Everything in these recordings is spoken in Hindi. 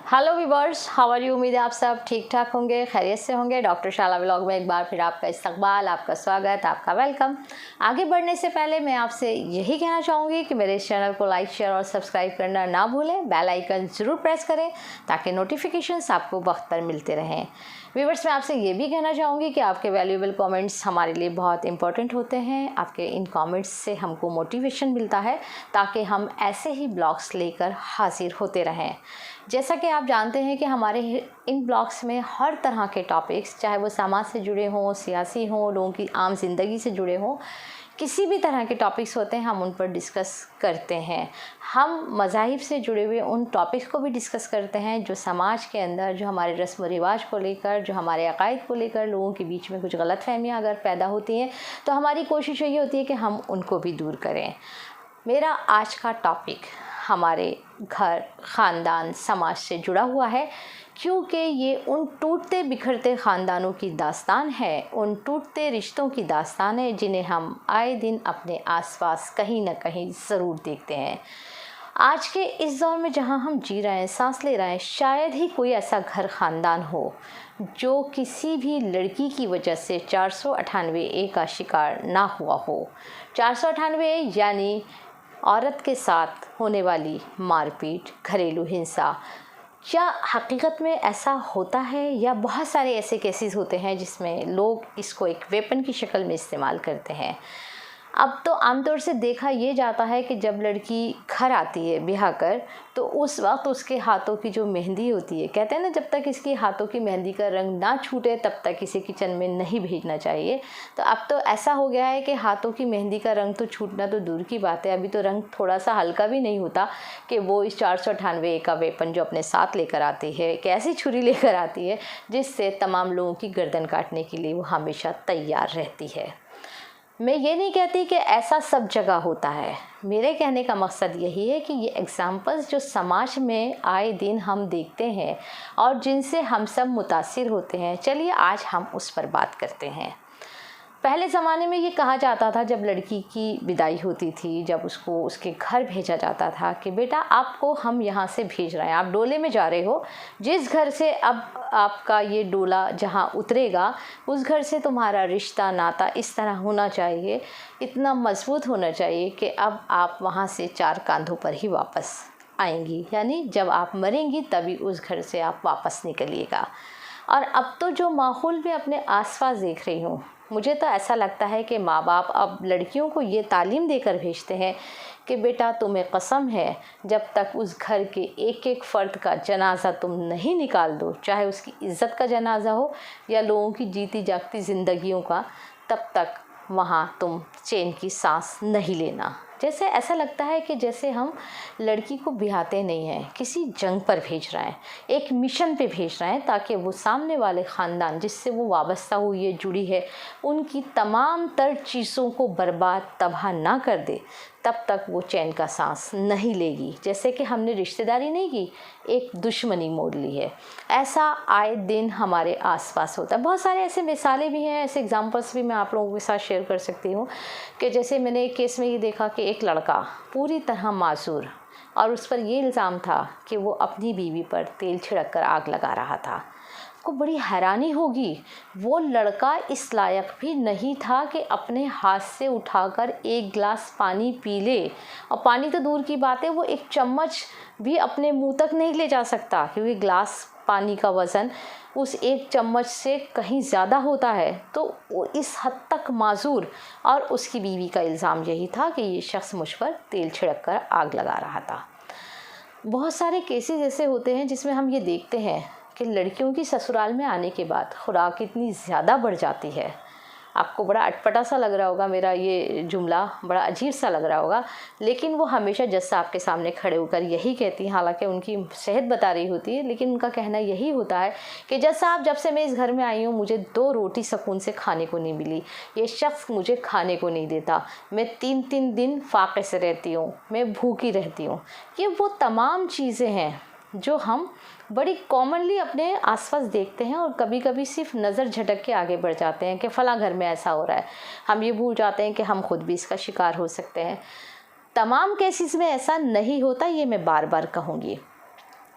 Hello viewers, how are you. उम्मीद है आप सब ठीक ठाक होंगे, खैरियत से होंगे। डॉक्टर शाला व्लॉग में एक बार फिर आपका इस्तकबाल, आपका स्वागत, आपका वेलकम। आगे बढ़ने से पहले मैं आपसे यही कहना चाहूँगी कि मेरे इस चैनल को लाइक, शेयर और सब्सक्राइब करना ना भूलें। बेल आइकन ज़रूर प्रेस करें ताकि नोटिफिकेशंस आपको वक्त पर मिलते रहें। व्यूवर्स, मैं आपसे ये भी कहना चाहूँगी कि आपके वैल्यूएबल कमेंट्स हमारे लिए बहुत इंपॉर्टेंट होते हैं। आपके इन कमेंट्स से हमको मोटिवेशन मिलता है ताकि हम ऐसे ही ब्लॉग्स लेकर हाजिर होते रहें। जैसा कि आप जानते हैं कि हमारे इन ब्लॉग्स में हर तरह के टॉपिक्स, चाहे वो समाज से जुड़े हों, सियासी हों, लोगों की आम ज़िंदगी से जुड़े हों, किसी भी तरह के टॉपिक्स होते हैं हम उन पर डिस्कस करते हैं। हम मज़ाहिब से जुड़े हुए उन टॉपिक्स को भी डिस्कस करते हैं जो समाज के अंदर, जो हमारे रस्म व रिवाज को लेकर, जो हमारे अकायद को लेकर लोगों के बीच में कुछ गलतफहमियां अगर पैदा होती हैं तो हमारी कोशिश यही होती है कि हम उनको भी दूर करें। मेरा आज का टॉपिक हमारे घर, ख़ानदान, समाज से जुड़ा हुआ है, क्योंकि ये उन टूटते बिखरते ख़ानदानों की दास्तान है, उन टूटते रिश्तों की दास्तान है जिन्हें हम आए दिन अपने आसपास कहीं ना कहीं ज़रूर देखते हैं। आज के इस दौर में जहां हम जी रहे हैं, सांस ले रहे हैं, शायद ही कोई ऐसा घर, ख़ानदान हो जो किसी भी लड़की की वजह से 498A का शिकार ना हुआ हो। 498 यानी औरत के साथ होने वाली मारपीट, घरेलू हिंसा। क्या हकीकत में ऐसा होता है या बहुत सारे ऐसे केसेस होते हैं जिसमें लोग इसको एक वेपन की शक्ल में इस्तेमाल करते हैं। अब तो आमतौर से देखा ये जाता है कि जब लड़की घर आती है ब्याह कर, तो उस वक्त उसके हाथों की जो मेहंदी होती है, कहते हैं ना, जब तक इसकी हाथों की मेहंदी का रंग ना छूटे तब तक इसे किचन में नहीं भेजना चाहिए। तो अब तो ऐसा हो गया है कि हाथों की मेहंदी का रंग तो छूटना तो दूर की बात है, अभी तो रंग थोड़ा सा हल्का भी नहीं होता कि वो इस 498 का वेपन जो अपने साथ लेकर आती है, एक ऐसी छुरी लेकर आती है जिससे तमाम लोगों की गर्दन काटने के लिए वो हमेशा तैयार रहती है। मैं ये नहीं कहती कि ऐसा सब जगह होता है। मेरे कहने का मकसद यही है कि ये एग्ज़ाम्पल्स जो समाज में आए दिन हम देखते हैं और जिनसे हम सब मुतासिर होते हैं, चलिए आज हम उस पर बात करते हैं। पहले ज़माने में ये कहा जाता था, जब लड़की की विदाई होती थी, जब उसको उसके घर भेजा जाता था कि बेटा आपको हम यहाँ से भेज रहे हैं, आप डोले में जा रहे हो, जिस घर से अब आपका ये डोला जहाँ उतरेगा उस घर से तुम्हारा रिश्ता, नाता इस तरह होना चाहिए, इतना मजबूत होना चाहिए कि अब आप वहाँ से 4 कांधों पर ही वापस आएंगी, यानी जब आप मरेंगी तभी उस घर से आप वापस निकलिएगा। और अब तो जो माहौल में अपने आसपास देख रही हूँ, मुझे तो ऐसा लगता है कि माँ बाप अब लड़कियों को ये तालीम देकर भेजते हैं कि बेटा तुम्हें कसम है, जब तक उस घर के एक एक फ़र्द का जनाज़ा तुम नहीं निकाल दो, चाहे उसकी इज़्ज़त का जनाज़ा हो या लोगों की जीती जागती ज़िंदगियों का, तब तक वहाँ तुम चैन की सांस नहीं लेना। जैसे ऐसा लगता है कि जैसे हम लड़की को ब्याहते नहीं हैं, किसी जंग पर भेज रहे हैं, एक मिशन पे भेज रहे हैं ताकि वो सामने वाले ख़ानदान जिससे वो वाबस्ता हुई है, जुड़ी है, उनकी तमाम तर चीज़ों को बर्बाद, तबाह ना कर दे, तब तक वो चैन का सांस नहीं लेगी। जैसे कि हमने रिश्तेदारी नहीं की, एक दुश्मनी मोड़ ली है। ऐसा आए दिन हमारे आसपास होता है। बहुत सारे ऐसे मिसालें भी हैं, ऐसे एग्जांपल्स भी मैं आप लोगों के साथ शेयर कर सकती हूँ कि जैसे मैंने एक केस में ये देखा कि एक लड़का पूरी तरह मासूर, और उस पर ये इल्ज़ाम था कि वो अपनी बीवी पर तेल छिड़क कर आग लगा रहा था। को बड़ी हैरानी होगी, वो लड़का इस लायक भी नहीं था कि अपने हाथ से उठाकर एक गिलास पानी पी ले, और पानी तो दूर की बात है, वो एक चम्मच भी अपने मुंह तक नहीं ले जा सकता, क्योंकि गिलास पानी का वज़न उस एक चम्मच से कहीं ज़्यादा होता है। तो वो इस हद तक माजूर, और उसकी बीवी का इल्ज़ाम यही था कि ये शख्स मुझ पर तेल छिड़क कर आग लगा रहा था। बहुत सारे केसेस ऐसे होते हैं जिसमें हम ये देखते हैं कि लड़कियों की ससुराल में आने के बाद खुराक इतनी ज़्यादा बढ़ जाती है। आपको बड़ा अटपटा सा लग रहा होगा, मेरा ये जुमला बड़ा अजीब सा लग रहा होगा, लेकिन वो हमेशा जज साहब के सामने खड़े होकर यही कहती हैं, हालांकि उनकी सेहत बता रही होती है, लेकिन उनका कहना यही होता है कि जज साहब, जब से मैं इस घर में आई हूँ मुझे 2 रोटी सुकून से खाने को नहीं मिली, ये शख्स मुझे खाने को नहीं देता, मैं 3-3 दिन फाके से रहती हूँ, मैं भूखी रहती हूँ। ये वो तमाम चीज़ें हैं जो हम बड़ी कॉमनली अपने आसपास देखते हैं, और कभी कभी सिर्फ नज़र झटक के आगे बढ़ जाते हैं कि फ़लाँ घर में ऐसा हो रहा है। हम ये भूल जाते हैं कि हम खुद भी इसका शिकार हो सकते हैं। तमाम केसेस में ऐसा नहीं होता, ये मैं बार बार कहूँगी।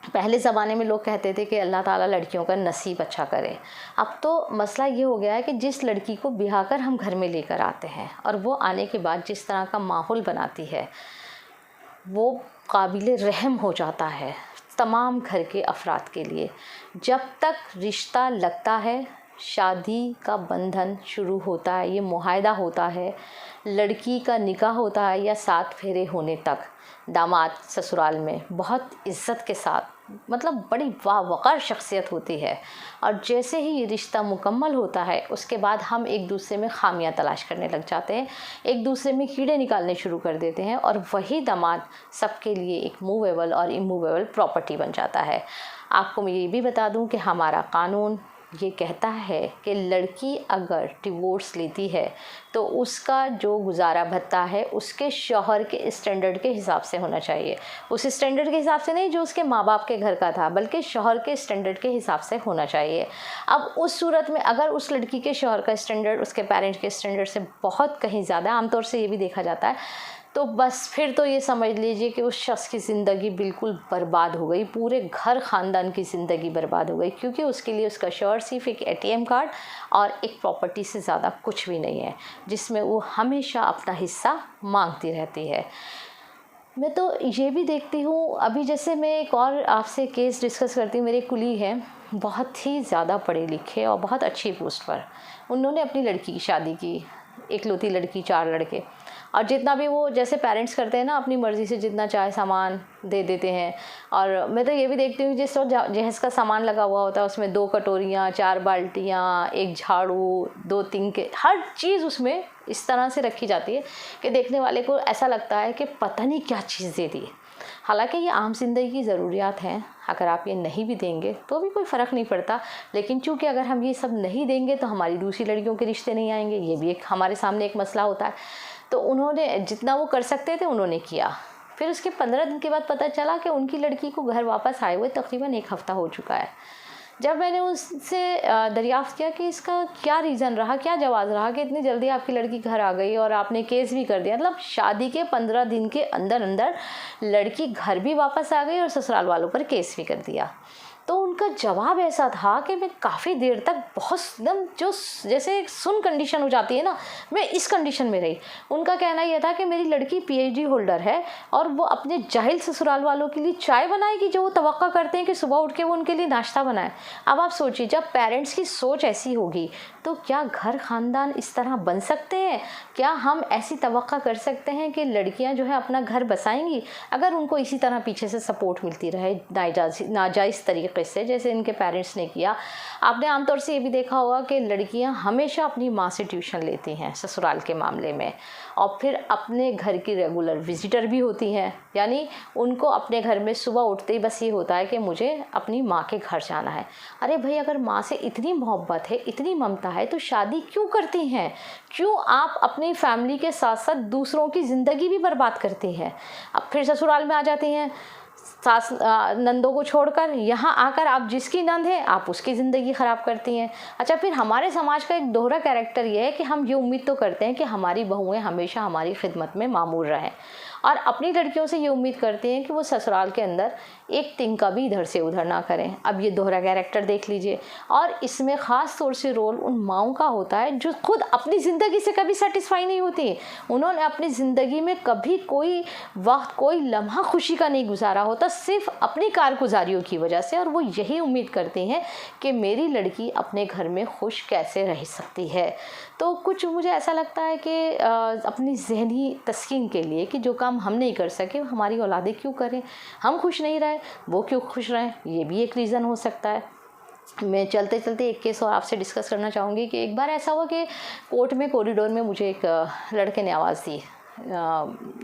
पहले ज़माने में लोग कहते थे कि अल्लाह ताला लड़कियों का नसीब अच्छा करे। अब तो मसला ये हो गया है कि जिस लड़की को ब्याह कर हम घर में लेकर आते हैं और वो आने के बाद जिस तरह का माहौल बनाती है, वो काबिल रहम हो जाता है तमाम घर के अफराद के लिए। जब तक रिश्ता लगता है, शादी का बंधन शुरू होता है, ये मुआहदा होता है, लड़की का निकाह होता है या 7 फेरे होने तक दामाद ससुराल में बहुत इज़्ज़त के साथ, मतलब बड़ी बावक़ार शख्सियत होती है। और जैसे ही ये रिश्ता मुकम्मल होता है, उसके बाद हम एक दूसरे में ख़ामियाँ तलाश करने लग जाते हैं, एक दूसरे में कीड़े निकालने शुरू कर देते हैं और वही दामाद सबके लिए एक मूवेबल और इमूवेबल प्रॉपर्टी बन जाता है। आपको मैं ये भी बता दूं कि हमारा कानून ये कहता है कि लड़की अगर डिवोर्स लेती है तो उसका जो गुजारा भत्ता है उसके शौहर के स्टैंडर्ड के हिसाब से होना चाहिए। उस स्टैंडर्ड के हिसाब से नहीं जो उसके माँ बाप के घर का था, बल्कि शौहर के स्टैंडर्ड के हिसाब से होना चाहिए। अब उस सूरत में अगर उस लड़की के शौहर का स्टैंडर्ड उसके पेरेंट्स के स्टैंडर्ड से बहुत कहीं ज़्यादा, आमतौर से ये भी देखा जाता है, तो बस फिर तो ये समझ लीजिए कि उस शख्स की ज़िंदगी बिल्कुल बर्बाद हो गई, पूरे घर ख़ानदान की ज़िंदगी बर्बाद हो गई, क्योंकि उसके लिए उसका शौहर सिर्फ एक ATM कार्ड और एक प्रॉपर्टी से ज़्यादा कुछ भी नहीं है, जिसमें वो हमेशा अपना हिस्सा मांगती रहती है। मैं तो ये भी देखती हूँ, अभी जैसे मैं एक और आपसे केस डिस्कस करती हूँ। मेरे कुली हैं, बहुत ही ज़्यादा पढ़े लिखे और बहुत अच्छी पोस्ट पर, उन्होंने अपनी लड़की की शादी की, इकलौती लड़की, 4 लड़के, और जितना भी वो जैसे पेरेंट्स करते हैं ना, अपनी मर्ज़ी से जितना चाहे सामान दे देते हैं। और मैं तो ये भी देखती हूँ जिस वक्त जहेज़ का सामान लगा हुआ होता है उसमें 2 कटोरियाँ, 4 बाल्टियाँ, 1 झाड़ू, 2 तिनके, हर चीज़ उसमें इस तरह से रखी जाती है कि देखने वाले को ऐसा लगता है कि पता नहीं क्या चीज़ दे दी। हालांकि ये आम ज़िंदगी की ज़रूरियात हैं, अगर आप ये नहीं भी देंगे तो भी कोई फ़र्क नहीं पड़ता, लेकिन चूँकि अगर हम ये सब नहीं देंगे तो हमारी दूसरी लड़कियों के रिश्ते नहीं आएंगे, ये भी एक हमारे सामने एक मसला होता है। तो उन्होंने जितना वो कर सकते थे उन्होंने किया। फिर उसके 15 दिन के बाद पता चला कि उनकी लड़की को घर वापस आए हुए तकरीबन 1 हफ़्ता हो चुका है। जब मैंने उससे दरियाफ़्त किया कि इसका क्या रीज़न रहा, क्या जवाज़ रहा कि इतनी जल्दी आपकी लड़की घर आ गई और आपने केस भी कर दिया, मतलब शादी के 15 दिन के अंदर अंदर लड़की घर भी वापस आ गई और ससुराल वालों पर केस भी कर दिया। तो उनका जवाब ऐसा था कि मैं काफ़ी देर तक बहुत एकदम जो जैसे एक सुन कंडीशन हो जाती है ना, मैं इस कंडीशन में रही। उनका कहना यह था कि मेरी लड़की PhD होल्डर है और वो अपने जाहिल ससुराल वालों के लिए चाय बनाएगी जो वो तवक्का करते हैं कि सुबह उठ के वो उनके लिए नाश्ता बनाए। अब आप सोचिए, जब पेरेंट्स की सोच ऐसी होगी तो क्या घर ख़ानदान इस तरह बन सकते हैं? क्या हम ऐसी तवक्का कर सकते हैं कि लड़कियां जो है अपना घर बसाएंगी अगर उनको इसी तरह पीछे से सपोर्ट मिलती रहे नाजायज़ तरीके से, जैसे इनके पेरेंट्स ने किया? आपने आमतौर से ये भी देखा होगा कि लड़कियां हमेशा अपनी माँ से ट्यूशन लेती हैं ससुराल के मामले में, और फिर अपने घर की रेगुलर विजिटर भी होती हैं। यानी उनको अपने घर में सुबह उठते ही बस ये होता है कि मुझे अपनी माँ के घर जाना है। अरे भाई, अगर माँ से इतनी मोहब्बत है, इतनी ममता है, तो शादी क्यों करती हैं? क्यों आप अपनी फैमिली के साथ साथ दूसरों की ज़िंदगी भी बर्बाद करती हैं? अब फिर ससुराल में आ जाती हैं सास नंदों को छोड़कर, यहाँ आकर आप जिसकी नंद है आप उसकी ज़िंदगी ख़राब करती हैं। अच्छा, फिर हमारे समाज का एक दोहरा कैरेक्टर ये है कि हम ये उम्मीद तो करते हैं कि हमारी बहुएं हमेशा हमारी खिदमत में मामूर रहें, और अपनी लड़कियों से ये उम्मीद करते हैं कि वो ससुराल के अंदर एक तिनका भी इधर से उधर ना करें। अब ये दोहरा कैरेक्टर देख लीजिए, और इसमें ख़ास तौर से रोल उन माँओं का होता है जो खुद अपनी ज़िंदगी से कभी सेटिस्फाई नहीं होती। उन्होंने अपनी ज़िंदगी में कभी कोई वक्त, कोई लम्हा खुशी का नहीं गुजारा होता, सिर्फ अपनी कारगुजारियों की वजह से, और वो यही उम्मीद करती हैं कि मेरी लड़की अपने घर में खुश कैसे रह सकती है। तो कुछ मुझे ऐसा लगता है कि अपनी ज़हनी तस्कीन के लिए कि जो काम हम नहीं कर सके हमारी औलादें क्यों करें, हम खुश नहीं रहे वो क्यों खुश रहें, ये भी एक रीज़न हो सकता है। मैं चलते चलते एक केस और आपसे डिस्कस करना चाहूँगी कि एक बार ऐसा हुआ कि कोर्ट में कॉरिडोर में मुझे एक लड़के ने आवाज़ दी।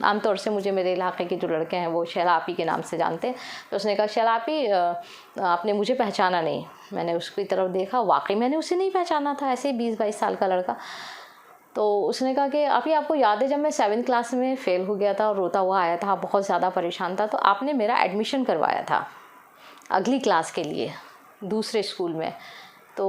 आमतौर से मुझे मेरे इलाके के जो लड़के हैं वो शैलापी के नाम से जानते हैं। तो उसने कहा, शैलापी, आपने मुझे पहचाना नहीं। मैंने उसकी तरफ देखा, वाकई मैंने उसे नहीं पहचाना था, ऐसे 20-22 साल का लड़का। तो उसने कहा कि आप आपको याद है जब मैं 7वीं क्लास में फ़ेल हो गया था और रोता हुआ आया था, बहुत ज़्यादा परेशान था, तो आपने मेरा एडमिशन करवाया था अगली क्लास के लिए दूसरे स्कूल में। तो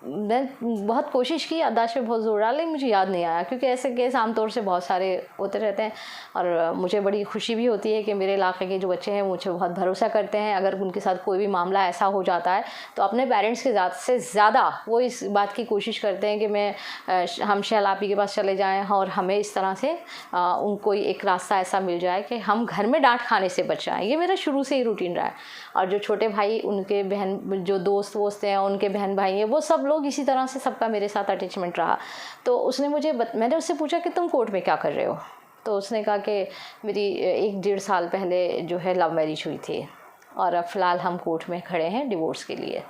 मैं बहुत कोशिश की, याददाश्त पे बहुत ज़ोर डाला, मुझे याद नहीं आया, क्योंकि ऐसे केस आमतौर से बहुत सारे होते रहते हैं। और मुझे बड़ी खुशी भी होती है कि मेरे इलाके के जो बच्चे हैं मुझे बहुत भरोसा करते हैं। अगर उनके साथ कोई भी मामला ऐसा हो जाता है तो अपने पेरेंट्स के से ज़्यादा वो इस बात की कोशिश करते हैं कि हम शहला आपी के पास चले जाएँ और हमें इस तरह से उनको एक रास्ता ऐसा मिल जाए कि हम घर में डांट खाने से बच जाएँ। ये मेरा शुरू से ही रूटीन रहा है। और जो छोटे भाई, उनके बहन, जो दोस्त हैं, उनके बहन भाई हैं, वो सब लोग इसी तरह से सबका मेरे साथ अटैचमेंट रहा। तो उसने मैंने उससे पूछा कि तुम कोर्ट में क्या कर रहे हो? तो उसने कहा कि मेरी 1-1.5 साल पहले जो है लव मैरिज हुई थी और अब फ़िलहाल हम कोर्ट में खड़े हैं डिवोर्स के लिए।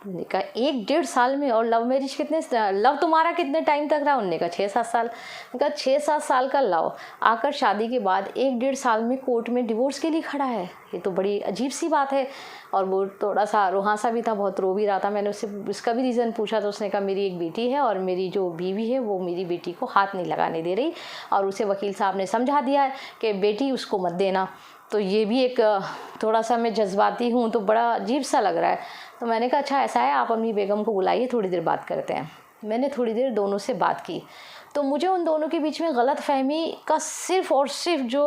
मैंने कहा 1-1.5 साल में? और लव मैरिज लव तुम्हारा कितने टाइम तक रहा? उन्होंने कहा 6-7 साल। मैंने कहा 6-7 साल का लव आकर शादी के बाद 1-1.5 साल में कोर्ट में डिवोर्स के लिए खड़ा है, ये तो बड़ी अजीब सी बात है। और वो थोड़ा सा रुहासा भी था, बहुत रो भी रहा था। मैंने उससे उसका भी रीज़न पूछा तो उसने कहा मेरी एक बेटी है और मेरी जो बीवी है वो मेरी बेटी को हाथ नहीं लगाने दे रही, और उसे वकील साहब ने समझा दिया है कि बेटी उसको मत देना। तो ये भी एक थोड़ा सा मैं जज्बाती हूँ तो बड़ा अजीब सा लग रहा है। तो मैंने कहा अच्छा ऐसा है, आप अपनी बेगम को बुलाइए, थोड़ी देर बात करते हैं। मैंने थोड़ी देर दोनों से बात की तो मुझे उन दोनों के बीच में गलत फहमी का सिर्फ़ और सिर्फ जो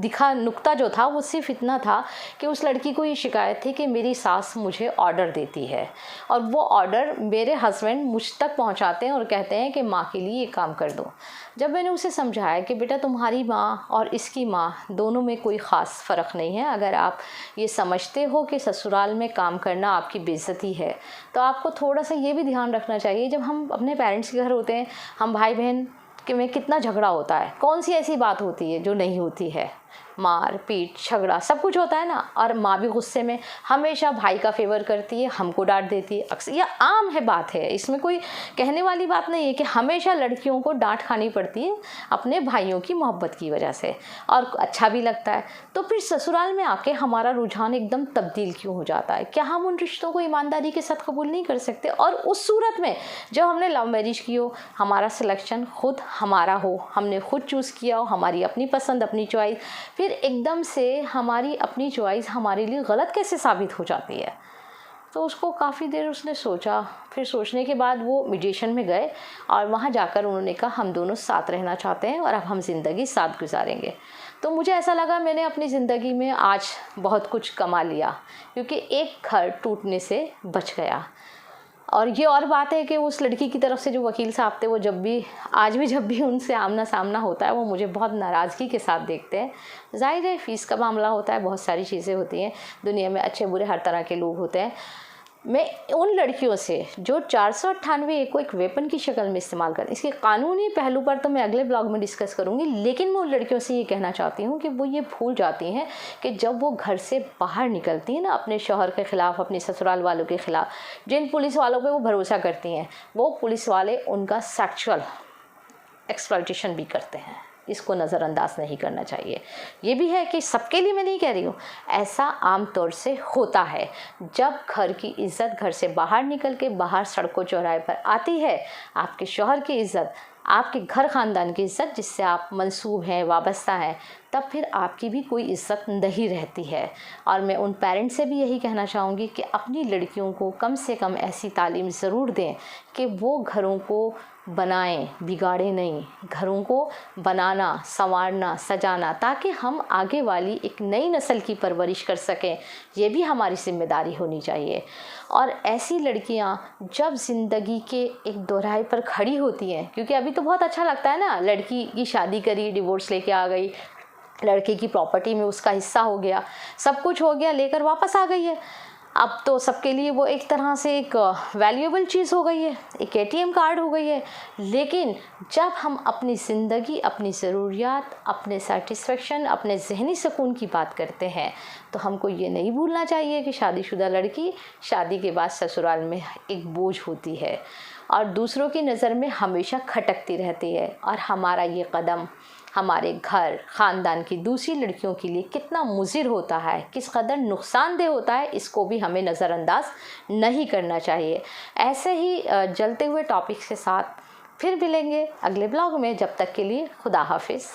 दिखा नुक्ता जो था वो सिर्फ इतना था कि उस लड़की को ये शिकायत थी कि मेरी सास मुझे ऑर्डर देती है और वो ऑर्डर मेरे हस्बैंड मुझ तक पहुंचाते हैं और कहते हैं कि माँ के लिए ये काम कर दो। जब मैंने उसे समझाया कि बेटा तुम्हारी माँ और इसकी माँ दोनों में कोई ख़ास फ़र्क नहीं है, अगर आप ये समझते हो कि ससुराल में काम करना आपकी बेइज्जती है तो आपको थोड़ा सा ये भी ध्यान रखना चाहिए। जब हम अपने पेरेंट्स के घर होते हैं, हम भाई बहन के में कितना झगड़ा होता है, कौन सी ऐसी बात होती है जो नहीं होती है? मार पीट झगड़ा सब कुछ होता है ना। और माँ भी गुस्से में हमेशा भाई का फेवर करती है, हमको डांट देती है, अक्सर यह आम है बात है, इसमें कोई कहने वाली बात नहीं है कि हमेशा लड़कियों को डांट खानी पड़ती है अपने भाइयों की मोहब्बत की वजह से, और अच्छा भी लगता है। तो फिर ससुराल में आके हमारा रुझान एकदम तब्दील क्यों हो जाता है? क्या हम उन रिश्तों को ईमानदारी के साथ कबूल नहीं कर सकते? और उस सूरत में जब हमने लव मैरिज की हो, हमारा सिलेक्शन खुद हमारा हो, हमने खुद चूज़ किया हो, हमारी अपनी पसंद अपनी चॉइस, फिर एकदम से हमारी अपनी चॉइस हमारे लिए गलत कैसे साबित हो जाती है? तो उसको काफ़ी देर उसने सोचा, फिर सोचने के बाद वो मीडिएशन में गए और वहाँ जाकर उन्होंने कहा हम दोनों साथ रहना चाहते हैं और अब हम ज़िंदगी साथ गुजारेंगे। तो मुझे ऐसा लगा मैंने अपनी ज़िंदगी में आज बहुत कुछ कमा लिया, क्योंकि एक घर टूटने से बच गया। और ये और बात है कि उस लड़की की तरफ से जो वकील साहब थे वो आज भी जब भी उनसे आमना सामना होता है वो मुझे बहुत नाराज़गी के साथ देखते हैं। जाहिर है फ़ीस का मामला होता है, बहुत सारी चीज़ें होती हैं, दुनिया में अच्छे बुरे हर तरह के लोग होते हैं। मैं उन लड़कियों से जो 498 को एक वेपन की शक्ल में इस्तेमाल करती, इसके कानूनी पहलू पर तो मैं अगले ब्लॉग में डिस्कस करूंगी, लेकिन मैं उन लड़कियों से ये कहना चाहती हूँ कि वो ये भूल जाती हैं कि जब वो घर से बाहर निकलती हैं ना, अपने शौहर के ख़िलाफ़, अपने ससुराल वालों के ख़िलाफ़, जिन पुलिस वालों पे वो भरोसा करती हैं, वो पुलिस वाले उनका सेक्सुअल एक्सप्लॉयटेशन भी करते हैं। इसको नज़रअंदाज नहीं करना चाहिए। ये भी है कि सबके लिए मैं नहीं कह रही हूँ, ऐसा आम तौर से होता है। जब घर की इज़्ज़त घर से बाहर निकल के बाहर सड़कों चौराहे पर आती है, आपके शौहर की इज़्ज़त, आपके घर ख़ानदान की इज़्ज़त जिससे आप मंसूब हैं, वाबस्ता हैं, तब फिर आपकी भी कोई इज़्ज़त नहीं रहती है। और मैं उन पेरेंट्स से भी यही कहना चाहूँगी कि अपनी लड़कियों को कम से कम ऐसी तालीम ज़रूर दें कि वो घरों को बनाएं, बिगाड़े नहीं, घरों को बनाना, संवारना, सजाना, ताकि हम आगे वाली एक नई नस्ल की परवरिश कर सकें। ये भी हमारी जिम्मेदारी होनी चाहिए। और ऐसी लड़कियां जब ज़िंदगी के एक दोराहे पर खड़ी होती हैं, क्योंकि अभी तो बहुत अच्छा लगता है ना, लड़की की शादी करी, डिवोर्स लेके आ गई, लड़के की प्रॉपर्टी में उसका हिस्सा हो गया, सब कुछ हो गया, लेकर वापस आ गई है। अब तो सबके लिए वो एक तरह से एक वैल्यूएबल चीज़ हो गई है, एक एटीएम कार्ड हो गई है। लेकिन जब हम अपनी ज़िंदगी, अपनी ज़रूरियात, अपने सेटिस्फेक्शन, अपने जहनी सुकून की बात करते हैं तो हमको ये नहीं भूलना चाहिए कि शादीशुदा लड़की शादी के बाद ससुराल में एक बोझ होती है और दूसरों की नज़र में हमेशा खटकती रहती है। और हमारा ये कदम हमारे घर ख़ानदान की दूसरी लड़कियों के लिए कितना मुज़िर होता है, किस कदर नुकसानदेह होता है, इसको भी हमें नज़रअंदाज नहीं करना चाहिए। ऐसे ही जलते हुए टॉपिक्स के साथ फिर मिलेंगे अगले ब्लॉग में। जब तक के लिए खुदा हाफिज़।